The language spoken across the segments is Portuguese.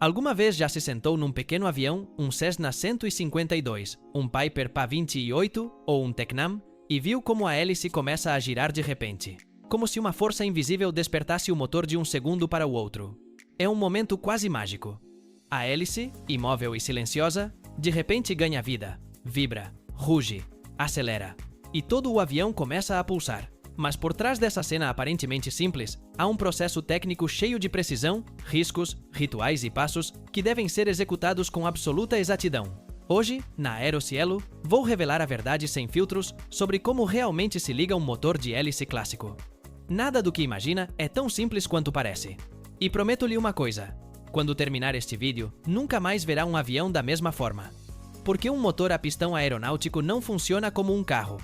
Alguma vez já se sentou num pequeno avião, um Cessna 152, um Piper PA-28 ou um Tecnam, e viu como a hélice começa a girar de repente, como se uma força invisível despertasse o motor de um segundo para o outro. É um momento quase mágico. A hélice, imóvel e silenciosa, de repente ganha vida, vibra, ruge, acelera, e todo o avião começa a pulsar. Mas por trás dessa cena aparentemente simples, há um processo técnico cheio de precisão, riscos, rituais e passos que devem ser executados com absoluta exatidão. Hoje, na Aerocielo, vou revelar a verdade sem filtros sobre como realmente se liga um motor de hélice clássico. Nada do que imagina é tão simples quanto parece. E prometo-lhe uma coisa: quando terminar este vídeo, nunca mais verá um avião da mesma forma. Porque um motor a pistão aeronáutico não funciona como um carro.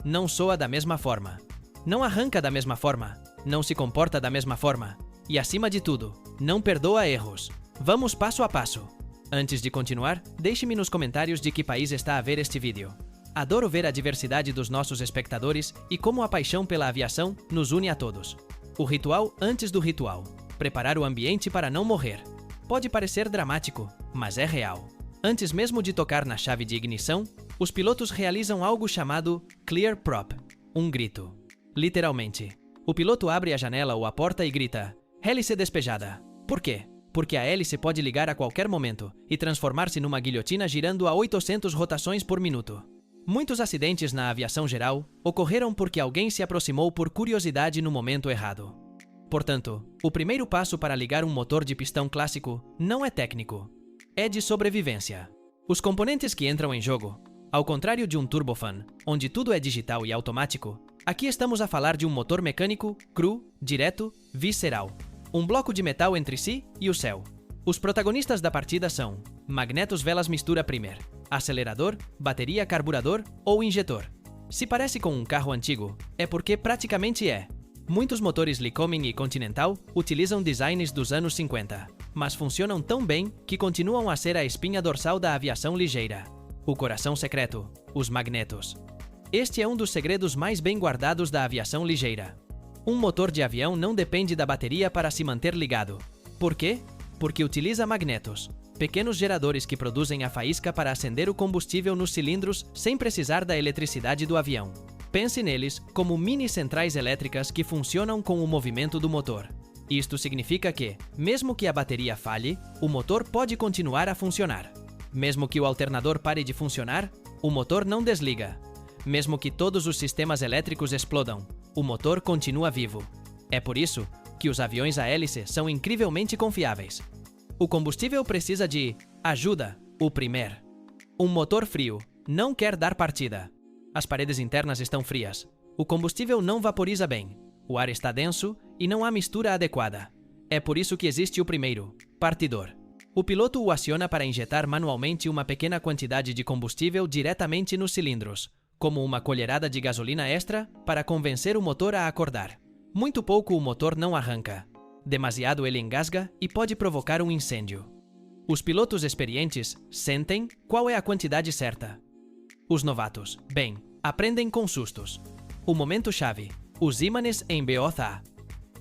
Não soa da mesma forma. Não arranca da mesma forma, não se comporta da mesma forma e, acima de tudo, não perdoa erros. Vamos passo a passo. Antes de continuar, deixe-me nos comentários de que país está a ver este vídeo. Adoro ver a diversidade dos nossos espectadores e como a paixão pela aviação nos une a todos. O ritual antes do ritual. Preparar o ambiente para não morrer. Pode parecer dramático, mas é real. Antes mesmo de tocar na chave de ignição, os pilotos realizam algo chamado Clear Prop, um grito. Literalmente. O piloto abre a janela ou a porta e grita: hélice despejada. Por quê? Porque a hélice pode ligar a qualquer momento e transformar-se numa guilhotina girando a 800 rotações por minuto. Muitos acidentes na aviação geral ocorreram porque alguém se aproximou por curiosidade no momento errado. Portanto, o primeiro passo para ligar um motor de pistão clássico não é técnico, é de sobrevivência. Os componentes que entram em jogo, ao contrário de um turbofan, onde tudo é digital e automático, aqui estamos a falar de um motor mecânico, cru, direto, visceral. Um bloco de metal entre si e o céu. Os protagonistas da partida são magnetos velas mistura primer, acelerador, bateria carburador ou injetor. Se parece com um carro antigo, é porque praticamente é. Muitos motores Lycoming e Continental utilizam designs dos anos 50, mas funcionam tão bem que continuam a ser a espinha dorsal da aviação ligeira. O coração secreto, os magnetos. Este é um dos segredos mais bem guardados da aviação ligeira. Um motor de avião não depende da bateria para se manter ligado. Por quê? Porque utiliza magnetos, pequenos geradores que produzem a faísca para acender o combustível nos cilindros sem precisar da eletricidade do avião. Pense neles como mini centrais elétricas que funcionam com o movimento do motor. Isto significa que, mesmo que a bateria falhe, o motor pode continuar a funcionar. Mesmo que o alternador pare de funcionar, o motor não desliga. Mesmo que todos os sistemas elétricos explodam, o motor continua vivo. É por isso que os aviões a hélice são incrivelmente confiáveis. O combustível precisa de ajuda, o primeiro. Um motor frio não quer dar partida. As paredes internas estão frias. O combustível não vaporiza bem. O ar está denso e não há mistura adequada. É por isso que existe o primeiro, partidor. O piloto o aciona para injetar manualmente uma pequena quantidade de combustível diretamente nos cilindros, como uma colherada de gasolina extra para convencer o motor a acordar. Muito pouco o motor não arranca. Demasiado ele engasga e pode provocar um incêndio. Os pilotos experientes sentem qual é a quantidade certa. Os novatos, bem, aprendem com sustos. O momento-chave, os ímãs em BOTA.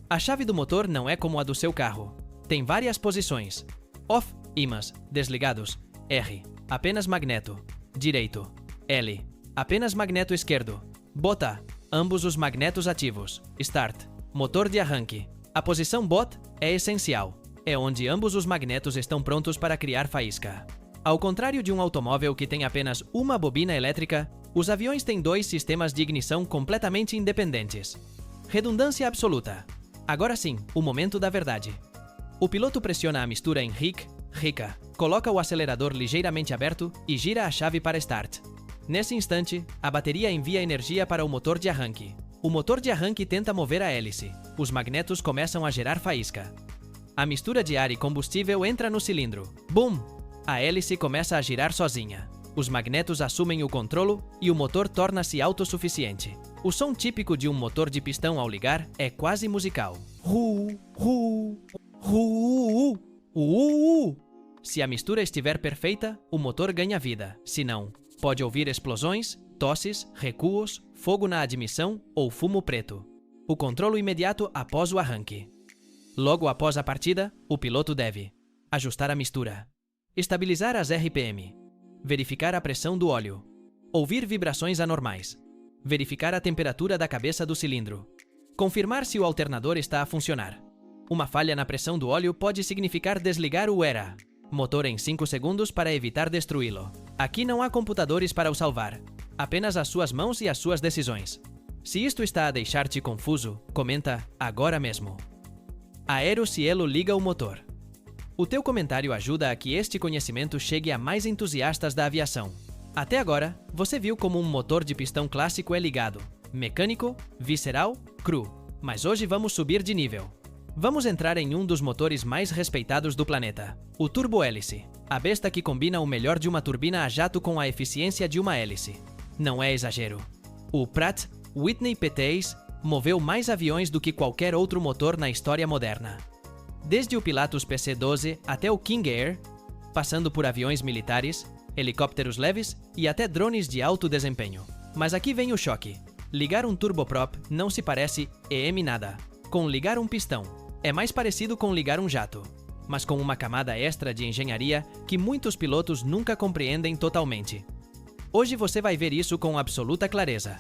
A chave do motor não é como a do seu carro. Tem várias posições. Off, ímãs, desligados. R, apenas magneto. Direito. L, apenas magneto esquerdo. BOTA, ambos os magnetos ativos. Start, motor de arranque. A posição BOT é essencial. É onde ambos os magnetos estão prontos para criar faísca. Ao contrário de um automóvel que tem apenas uma bobina elétrica, os aviões têm dois sistemas de ignição completamente independentes. Redundância absoluta. Agora sim, o momento da verdade. O piloto pressiona a mistura em RICA, coloca o acelerador ligeiramente aberto e gira a chave para Start. Nesse instante, a bateria envia energia para o motor de arranque. O motor de arranque tenta mover a hélice. Os magnetos começam a gerar faísca. A mistura de ar e combustível entra no cilindro. Boom! A hélice começa a girar sozinha. Os magnetos assumem o controlo e o motor torna-se autossuficiente. O som típico de um motor de pistão ao ligar é quase musical. Se a mistura estiver perfeita, o motor ganha vida. Se não, pode ouvir explosões, tosses, recuos, fogo na admissão ou fumo preto. O controlo imediato após o arranque. Logo após a partida, o piloto deve Ajustar a mistura. Estabilizar as RPM. Verificar a pressão do óleo. Ouvir vibrações anormais. Verificar a temperatura da cabeça do cilindro. Confirmar se o alternador está a funcionar. Uma falha na pressão do óleo pode significar desligar o ERA. Motor em 5 segundos para evitar destruí-lo. Aqui não há computadores para o salvar. Apenas as suas mãos e as suas decisões. Se isto está a deixar-te confuso, comenta agora mesmo. Aero Cielo liga o motor. O teu comentário ajuda a que este conhecimento chegue a mais entusiastas da aviação. Até agora, você viu como um motor de pistão clássico é ligado, mecânico, visceral, cru. Mas hoje vamos subir de nível. Vamos entrar em um dos motores mais respeitados do planeta, o turbo-hélice, a besta que combina o melhor de uma turbina a jato com a eficiência de uma hélice. Não é exagero. O Pratt Whitney P3 moveu mais aviões do que qualquer outro motor na história moderna. Desde o Pilatus PC-12 até o King Air, passando por aviões militares, helicópteros leves e até drones de alto desempenho. Mas aqui vem o choque. Ligar um turboprop não se parece nada com ligar um pistão. É mais parecido com ligar um jato, mas com uma camada extra de engenharia que muitos pilotos nunca compreendem totalmente. Hoje você vai ver isso com absoluta clareza.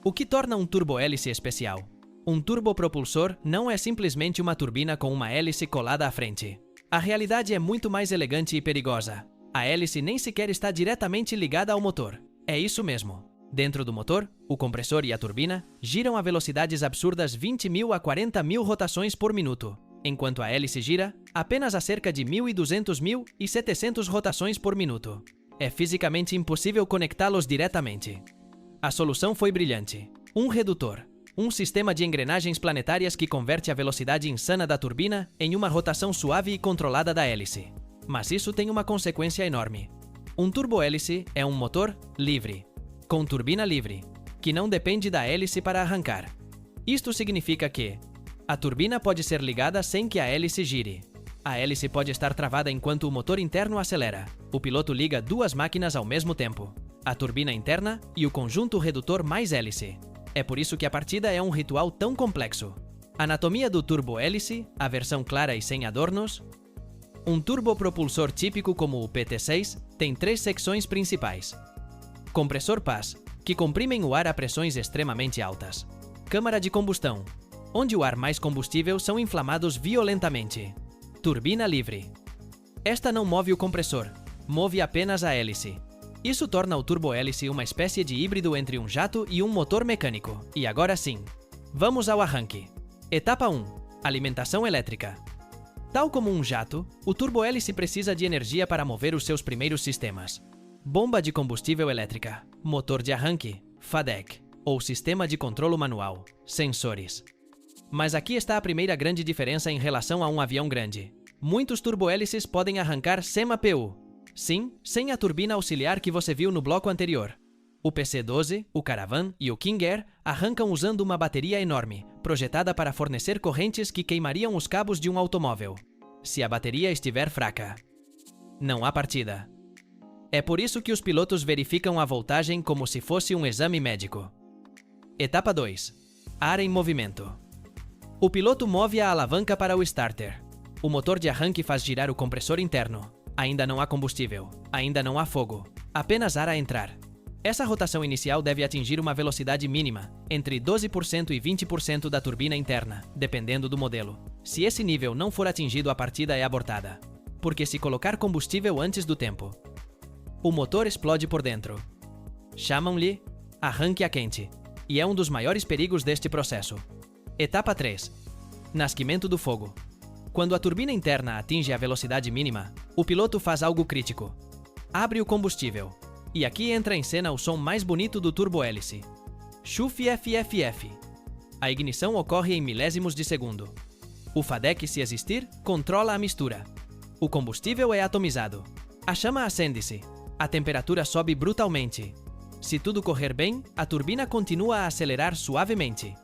O que torna um turbohélice especial? Um turbopropulsor não é simplesmente uma turbina com uma hélice colada à frente. A realidade é muito mais elegante e perigosa. A hélice nem sequer está diretamente ligada ao motor. É isso mesmo. Dentro do motor, o compressor e a turbina giram a velocidades absurdas 20.000 a 40.000 rotações por minuto, enquanto a hélice gira apenas a cerca de 1.200 e 700 rotações por minuto. É fisicamente impossível conectá-los diretamente. A solução foi brilhante. Um redutor. Um sistema de engrenagens planetárias que converte a velocidade insana da turbina em uma rotação suave e controlada da hélice. Mas isso tem uma consequência enorme. Um turbohélice é um motor livre, com turbina livre, que não depende da hélice para arrancar. Isto significa que a turbina pode ser ligada sem que a hélice gire. A hélice pode estar travada enquanto o motor interno acelera. O piloto liga duas máquinas ao mesmo tempo, a turbina interna e o conjunto redutor mais hélice. É por isso que a partida é um ritual tão complexo. Anatomia do turbohélice, a versão clara e sem adornos. Um turbopropulsor típico como o PT6 tem 3 secções principais. Compressor PAS, que comprimem o ar a pressões extremamente altas. Câmara de combustão, onde o ar mais combustível são inflamados violentamente. Turbina livre. Esta não move o compressor, move apenas a hélice. Isso torna o turbohélice uma espécie de híbrido entre um jato e um motor mecânico. E agora sim, vamos ao arranque. Etapa 1. Alimentação elétrica. Tal como um jato, o turbohélice precisa de energia para mover os seus primeiros sistemas. Bomba de combustível elétrica, motor de arranque, FADEC, ou sistema de controlo manual, sensores. Mas aqui está a primeira grande diferença em relação a um avião grande. Muitos turbohélices podem arrancar sem APU. Sim, sem a turbina auxiliar que você viu no bloco anterior. O PC-12, o Caravan e o King Air arrancam usando uma bateria enorme, projetada para fornecer correntes que queimariam os cabos de um automóvel, se a bateria estiver fraca. Não há partida. É por isso que os pilotos verificam a voltagem como se fosse um exame médico. Etapa 2. Ar em movimento. O piloto move a alavanca para o starter. O motor de arranque faz girar o compressor interno. Ainda não há combustível. Ainda não há fogo. Apenas ar a entrar. Essa rotação inicial deve atingir uma velocidade mínima, entre 12% e 20% da turbina interna, dependendo do modelo. Se esse nível não for atingido, a partida é abortada. Porque se colocar combustível antes do tempo, o motor explode por dentro. Chamam-lhe arranque a quente, e é um dos maiores perigos deste processo. Etapa 3. Nascimento do fogo. Quando a turbina interna atinge a velocidade mínima, o piloto faz algo crítico. Abre o combustível. E aqui entra em cena o som mais bonito do turbohélice. Chuf FFF. A ignição ocorre em milésimos de segundo. O FADEC, se existir, controla a mistura. O combustível é atomizado. A chama acende-se. A temperatura sobe brutalmente. Se tudo correr bem, a turbina continua a acelerar suavemente.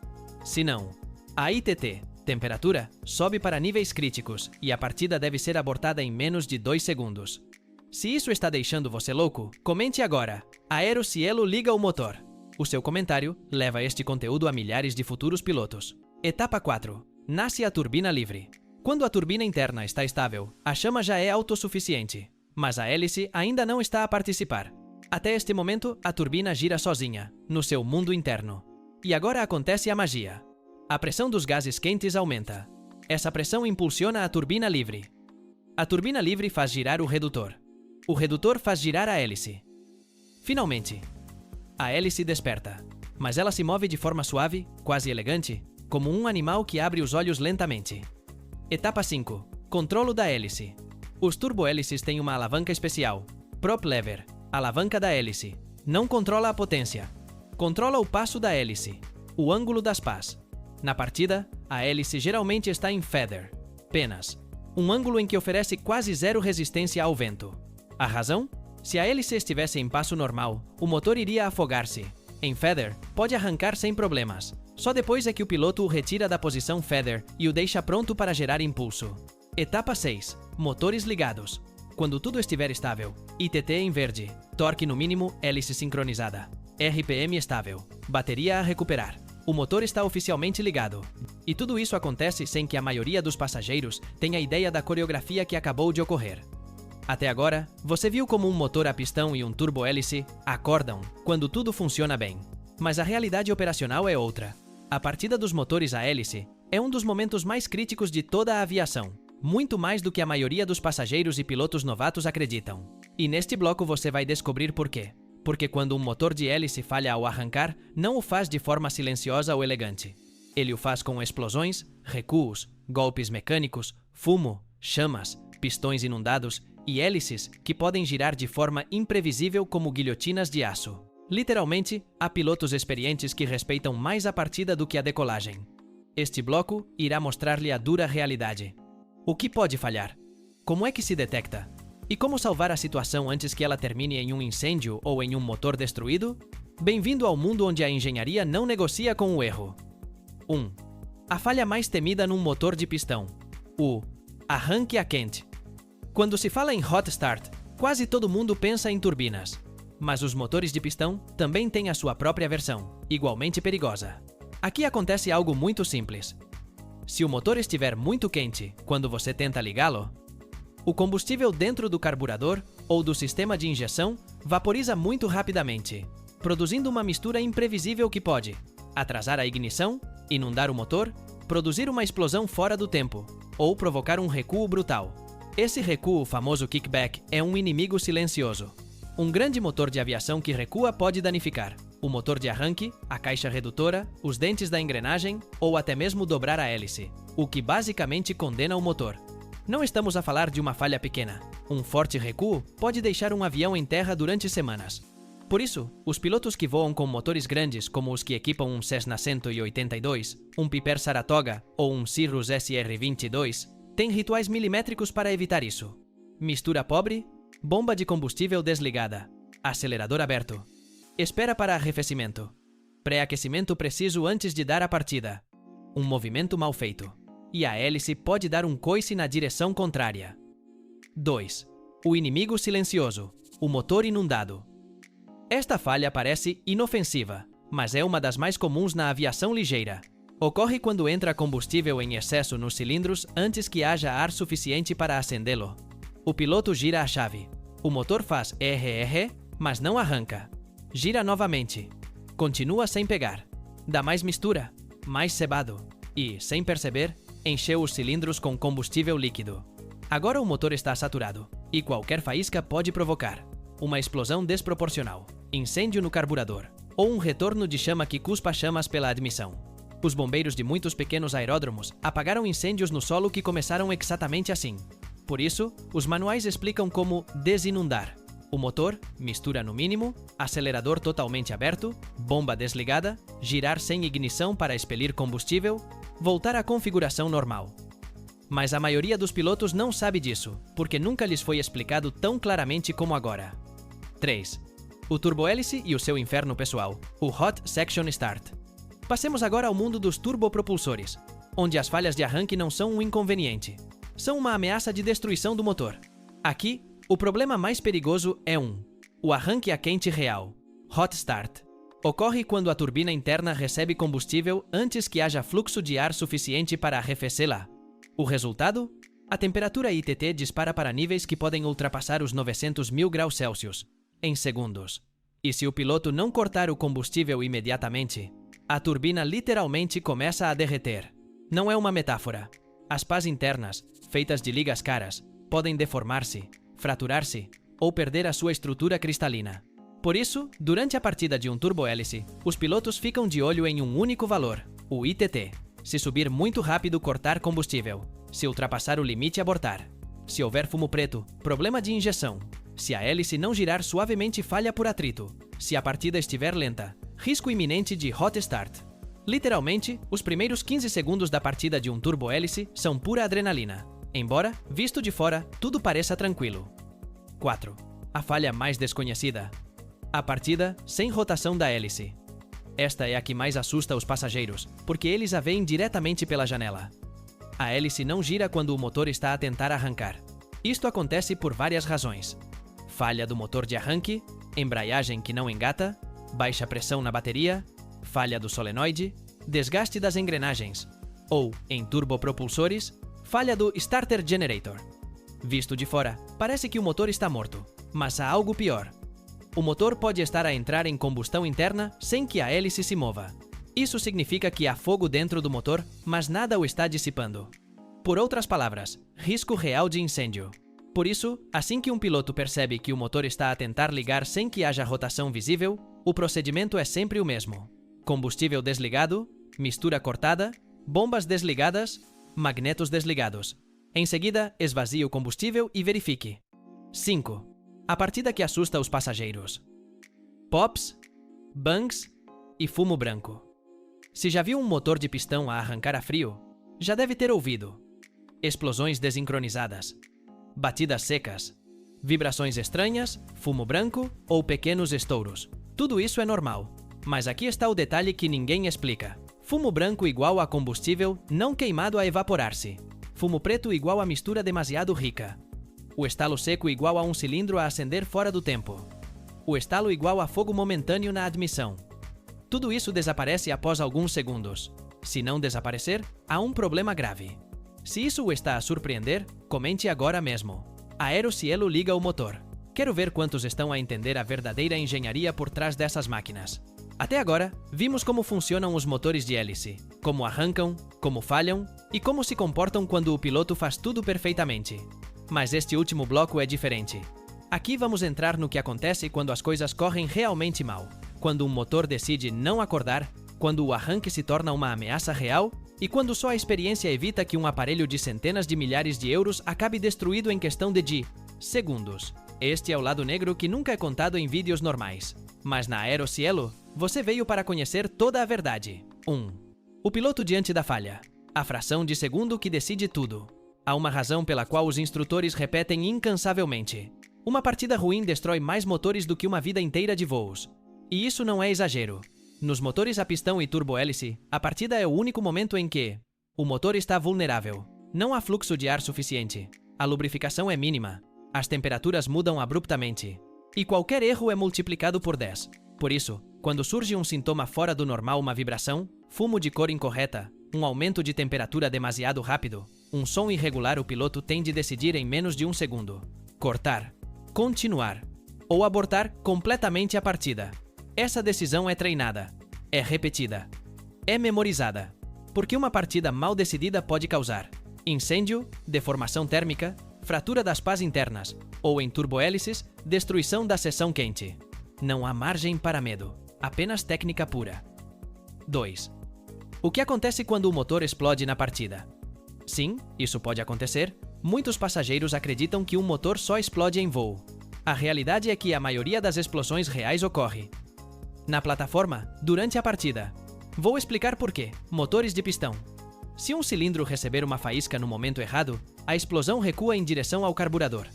Se não, a ITT, temperatura, sobe para níveis críticos e a partida deve ser abortada em menos de 2 segundos. Se isso está deixando você louco, comente agora. Aero Cielo liga o motor. O seu comentário leva este conteúdo a milhares de futuros pilotos. Etapa 4. Nasce a turbina livre. Quando a turbina interna está estável, a chama já é autossuficiente, mas a hélice ainda não está a participar. Até este momento, a turbina gira sozinha, no seu mundo interno. E agora acontece a magia. A pressão dos gases quentes aumenta. Essa pressão impulsiona a turbina livre. A turbina livre faz girar o redutor. O redutor faz girar a hélice. Finalmente, a hélice desperta, mas ela se move de forma suave, quase elegante, como um animal que abre os olhos lentamente. Etapa 5. Controlo da hélice. Os turbohélices têm uma alavanca especial, prop lever, alavanca da hélice. Não controla a potência. Controla o passo da hélice, o ângulo das pás. Na partida, a hélice geralmente está em feather, penas, um ângulo em que oferece quase zero resistência ao vento. A razão? Se a hélice estivesse em passo normal, o motor iria afogar-se. Em feather, pode arrancar sem problemas. Só depois é que o piloto o retira da posição feather e o deixa pronto para gerar impulso. Etapa 6. Motores ligados. Quando tudo estiver estável. ITT em verde. Torque no mínimo, hélice sincronizada. RPM estável. Bateria a recuperar. O motor está oficialmente ligado. E tudo isso acontece sem que a maioria dos passageiros tenha ideia da coreografia que acabou de ocorrer. Até agora, você viu como um motor a pistão e um turbohélice acordam quando tudo funciona bem. Mas a realidade operacional é outra. A partida dos motores a hélice é um dos momentos mais críticos de toda a aviação, muito mais do que a maioria dos passageiros e pilotos novatos acreditam. E neste bloco você vai descobrir por quê. Porque quando um motor de hélice falha ao arrancar, não o faz de forma silenciosa ou elegante. Ele o faz com explosões, recuos, golpes mecânicos, fumo, chamas, pistões inundados e hélices que podem girar de forma imprevisível como guilhotinas de aço. Literalmente, há pilotos experientes que respeitam mais a partida do que a decolagem. Este bloco irá mostrar-lhe a dura realidade. O que pode falhar? Como é que se detecta? E como salvar a situação antes que ela termine em um incêndio ou em um motor destruído? Bem-vindo ao mundo onde a engenharia não negocia com o erro. 1. A falha mais temida num motor de pistão. O arranque a quente. Quando se fala em hot start, quase todo mundo pensa em turbinas. Mas os motores de pistão também têm a sua própria versão, igualmente perigosa. Aqui acontece algo muito simples. Se o motor estiver muito quente quando você tenta ligá-lo, o combustível dentro do carburador ou do sistema de injeção vaporiza muito rapidamente, produzindo uma mistura imprevisível que pode atrasar a ignição, inundar o motor, produzir uma explosão fora do tempo ou provocar um recuo brutal. Esse recuo, o famoso kickback, é um inimigo silencioso. Um grande motor de aviação que recua pode danificar o motor de arranque, a caixa redutora, os dentes da engrenagem ou até mesmo dobrar a hélice, o que basicamente condena o motor. Não estamos a falar de uma falha pequena. Um forte recuo pode deixar um avião em terra durante semanas. Por isso, os pilotos que voam com motores grandes como os que equipam um Cessna 182, um Piper Saratoga ou um Cirrus SR-22 têm rituais milimétricos para evitar isso. Mistura pobre, bomba de combustível desligada, acelerador aberto, espera para arrefecimento, pré-aquecimento preciso antes de dar a partida, um movimento mal feito, e a hélice pode dar um coice na direção contrária. 2. O inimigo silencioso, o motor inundado. Esta falha parece inofensiva, mas é uma das mais comuns na aviação ligeira. Ocorre quando entra combustível em excesso nos cilindros antes que haja ar suficiente para acendê-lo. O piloto gira a chave. O motor faz RR, mas não arranca. Gira novamente. Continua sem pegar. Dá mais mistura, mais cebado. E, sem perceber, encheu os cilindros com combustível líquido. Agora o motor está saturado, e qualquer faísca pode provocar uma explosão desproporcional, incêndio no carburador, ou um retorno de chama que cuspa chamas pela admissão. Os bombeiros de muitos pequenos aeródromos apagaram incêndios no solo que começaram exatamente assim. Por isso, os manuais explicam como desinundar. O motor, mistura no mínimo, acelerador totalmente aberto, bomba desligada, girar sem ignição para expelir combustível, voltar à configuração normal. Mas a maioria dos pilotos não sabe disso, porque nunca lhes foi explicado tão claramente como agora. 3. O turbohélice e o seu inferno pessoal, o Hot Section Start. Passemos agora ao mundo dos turbopropulsores, onde as falhas de arranque não são um inconveniente. São uma ameaça de destruição do motor. Aqui, o problema mais perigoso é o arranque a quente real, Hot Start. Ocorre quando a turbina interna recebe combustível antes que haja fluxo de ar suficiente para arrefecê-la. O resultado? A temperatura ITT dispara para níveis que podem ultrapassar os 900.000 graus Celsius em segundos. E se o piloto não cortar o combustível imediatamente, a turbina literalmente começa a derreter. Não é uma metáfora. As pás internas, feitas de ligas caras, podem deformar-se, fraturar-se ou perder a sua estrutura cristalina. Por isso, durante a partida de um turbohélice, os pilotos ficam de olho em um único valor, o ITT. Se subir muito rápido, cortar combustível. Se ultrapassar o limite, abortar. Se houver fumo preto, problema de injeção. Se a hélice não girar suavemente, falha por atrito. Se a partida estiver lenta, risco iminente de hot start. Literalmente, os primeiros 15 segundos da partida de um turbohélice são pura adrenalina. Embora, visto de fora, tudo pareça tranquilo. 4. A falha mais desconhecida. A partida sem rotação da hélice. Esta é a que mais assusta os passageiros, porque eles a veem diretamente pela janela. A hélice não gira quando o motor está a tentar arrancar. Isto acontece por várias razões. Falha do motor de arranque, embreagem que não engata, baixa pressão na bateria, falha do solenoide, desgaste das engrenagens, ou, em turbopropulsores, falha do starter generator. Visto de fora, parece que o motor está morto, mas há algo pior. O motor pode estar a entrar em combustão interna sem que a hélice se mova. Isso significa que há fogo dentro do motor, mas nada o está dissipando. Por outras palavras, risco real de incêndio. Por isso, assim que um piloto percebe que o motor está a tentar ligar sem que haja rotação visível, o procedimento é sempre o mesmo. Combustível desligado, mistura cortada, bombas desligadas, magnetos desligados. Em seguida, esvazie o combustível e verifique. 5. A partida que assusta os passageiros. Pops, bangs e fumo branco. Se já viu um motor de pistão a arrancar a frio, já deve ter ouvido explosões desincronizadas, batidas secas, vibrações estranhas, fumo branco ou pequenos estouros. Tudo isso é normal, mas aqui está o detalhe que ninguém explica. Fumo branco igual a combustível não queimado a evaporar-se. Fumo preto igual a mistura demasiado rica. O estalo seco igual a um cilindro a acender fora do tempo. O estalo igual a fogo momentâneo na admissão. Tudo isso desaparece após alguns segundos. Se não desaparecer, há um problema grave. Se isso o está a surpreender, comente agora mesmo. Aerocielo liga o motor. Quero ver quantos estão a entender a verdadeira engenharia por trás dessas máquinas. Até agora, vimos como funcionam os motores de hélice, como arrancam, como falham e como se comportam quando o piloto faz tudo perfeitamente. Mas este último bloco é diferente. Aqui vamos entrar no que acontece quando as coisas correm realmente mal, quando um motor decide não acordar, quando o arranque se torna uma ameaça real e quando só a experiência evita que um aparelho de centenas de milhares de euros acabe destruído em questão de segundos. Este é o lado negro que nunca é contado em vídeos normais. Mas na Aerocielo, você veio para conhecer toda a verdade. 1. O piloto diante da falha. A fração de segundo que decide tudo. Há uma razão pela qual os instrutores repetem incansavelmente. Uma partida ruim destrói mais motores do que uma vida inteira de voos. E isso não é exagero. Nos motores a pistão e turbohélice, a partida é o único momento em que o motor está vulnerável. Não há fluxo de ar suficiente. A lubrificação é mínima. As temperaturas mudam abruptamente. E qualquer erro é multiplicado por 10. Por isso, quando surge um sintoma fora do normal, uma vibração, fumo de cor incorreta, um aumento de temperatura demasiado rápido, um som irregular, o piloto tem de decidir em menos de um segundo. Cortar, continuar ou abortar completamente a partida. Essa decisão é treinada, é repetida, é memorizada. Porque uma partida mal decidida pode causar incêndio, deformação térmica, fratura das pás internas ou, em turbohélices, destruição da seção quente. Não há margem para medo, apenas técnica pura. 2. O que acontece quando o motor explode na partida? Sim, isso pode acontecer. Muitos passageiros acreditam que um motor só explode em voo. A realidade é que a maioria das explosões reais ocorre na plataforma, durante a partida. Vou explicar por quê. Motores de pistão. Se um cilindro receber uma faísca no momento errado, a explosão recua em direção ao carburador.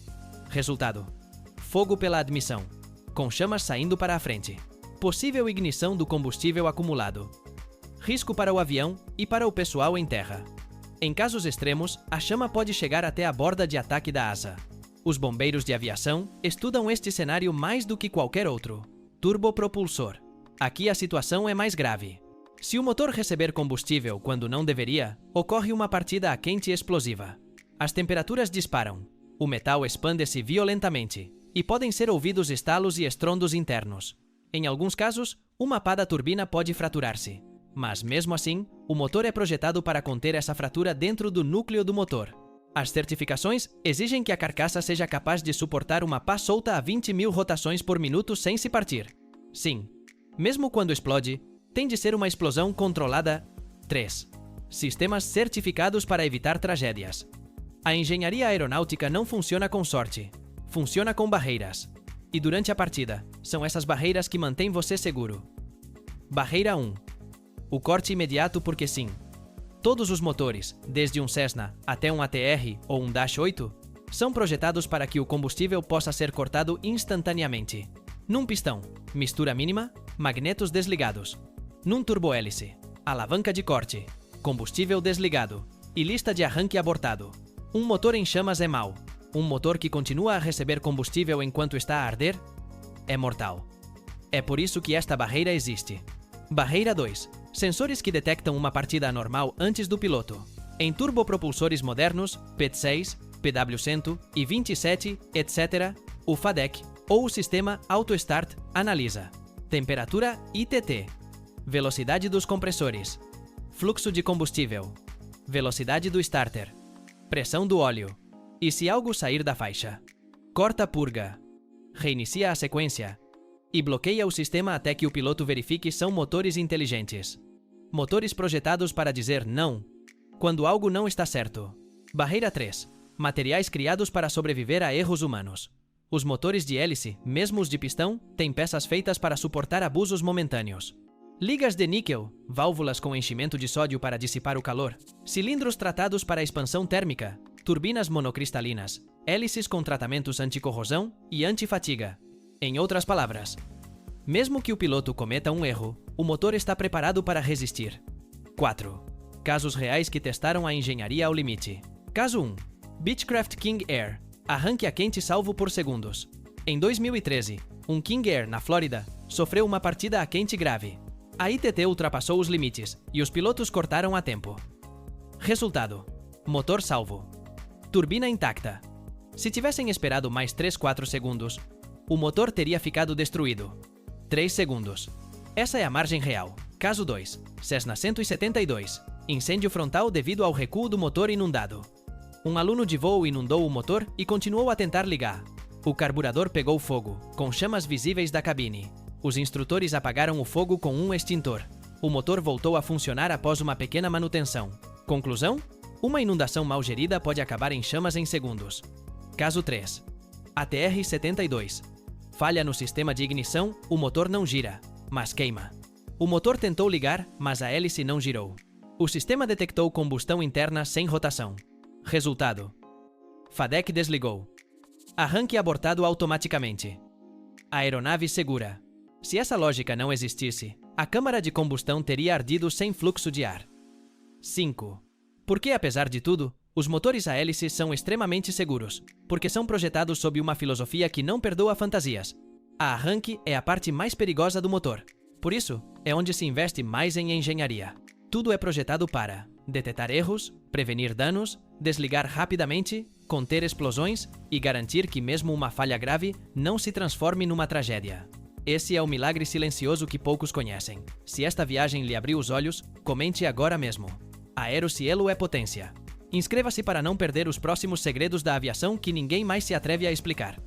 Resultado: fogo pela admissão, com chamas saindo para a frente. Possível ignição do combustível acumulado. Risco para o avião e para o pessoal em terra. Em casos extremos, a chama pode chegar até a borda de ataque da asa. Os bombeiros de aviação estudam este cenário mais do que qualquer outro. Turbopropulsor. Aqui a situação é mais grave. Se o motor receber combustível quando não deveria, ocorre uma partida a quente explosiva. As temperaturas disparam, o metal expande-se violentamente, e podem ser ouvidos estalos e estrondos internos. Em alguns casos, uma pá da turbina pode fraturar-se, mas mesmo assim, o motor é projetado para conter essa fratura dentro do núcleo do motor. As certificações exigem que a carcaça seja capaz de suportar uma pá solta a 20.000 rotações por minuto sem se partir. Sim, mesmo quando explode, tem de ser uma explosão controlada. 3. Sistemas certificados para evitar tragédias. A engenharia aeronáutica não funciona com sorte, funciona com barreiras. E durante a partida, são essas barreiras que mantêm você seguro. Barreira 1. O corte imediato porque sim. Todos os motores, desde um Cessna até um ATR ou um Dash 8, são projetados para que o combustível possa ser cortado instantaneamente. Num pistão, mistura mínima, magnetos desligados. Num turbohélice, alavanca de corte, combustível desligado e lista de arranque abortado. Um motor em chamas é mau. Um motor que continua a receber combustível enquanto está a arder é mortal. É por isso que esta barreira existe. Barreira 2. Sensores que detectam uma partida anormal antes do piloto. Em turbopropulsores modernos, PT6, PW100 e 27, etc., o FADEC, ou o sistema Auto Start, analisa temperatura ITT, velocidade dos compressores, fluxo de combustível, velocidade do starter, pressão do óleo, e se algo sair da faixa. Corta a purga, reinicia a sequência e bloqueia o sistema até que o piloto verifique são motores inteligentes. Motores projetados para dizer não quando algo não está certo. Barreira 3. Materiais criados para sobreviver a erros humanos. Os motores de hélice, mesmo os de pistão, têm peças feitas para suportar abusos momentâneos. Ligas de níquel, válvulas com enchimento de sódio para dissipar o calor, cilindros tratados para expansão térmica, turbinas monocristalinas, hélices com tratamentos anticorrosão e antifatiga. Em outras palavras, mesmo que o piloto cometa um erro, o motor está preparado para resistir. 4. Casos reais que testaram a engenharia ao limite. Caso 1. Beechcraft King Air. Arranque a quente salvo por segundos. Em 2013, um King Air na Flórida sofreu uma partida a quente grave. A ITT ultrapassou os limites e os pilotos cortaram a tempo. Resultado: motor salvo. Turbina intacta. Se tivessem esperado mais 3-4 segundos, o motor teria ficado destruído. 3 segundos. Essa é a margem real. Caso 2. Cessna 172. Incêndio frontal devido ao recuo do motor inundado. Um aluno de voo inundou o motor e continuou a tentar ligar. O carburador pegou fogo, com chamas visíveis da cabine. Os instrutores apagaram o fogo com um extintor. O motor voltou a funcionar após uma pequena manutenção. Conclusão? Uma inundação mal gerida pode acabar em chamas em segundos. Caso 3. ATR-72. Falha no sistema de ignição, o motor não gira, mas queima. O motor tentou ligar, mas a hélice não girou. O sistema detectou combustão interna sem rotação. Resultado: FADEC desligou. Arranque abortado automaticamente. Aeronave segura. Se essa lógica não existisse, a câmara de combustão teria ardido sem fluxo de ar. 5. Porque, apesar de tudo, os motores a hélice são extremamente seguros, porque são projetados sob uma filosofia que não perdoa fantasias. A arranque é a parte mais perigosa do motor. Por isso, é onde se investe mais em engenharia. Tudo é projetado para detectar erros, prevenir danos, desligar rapidamente, conter explosões e garantir que mesmo uma falha grave não se transforme numa tragédia. Esse é o milagre silencioso que poucos conhecem. Se esta viagem lhe abriu os olhos, comente agora mesmo. Aerocielo é potência. Inscreva-se para não perder os próximos segredos da aviação que ninguém mais se atreve a explicar.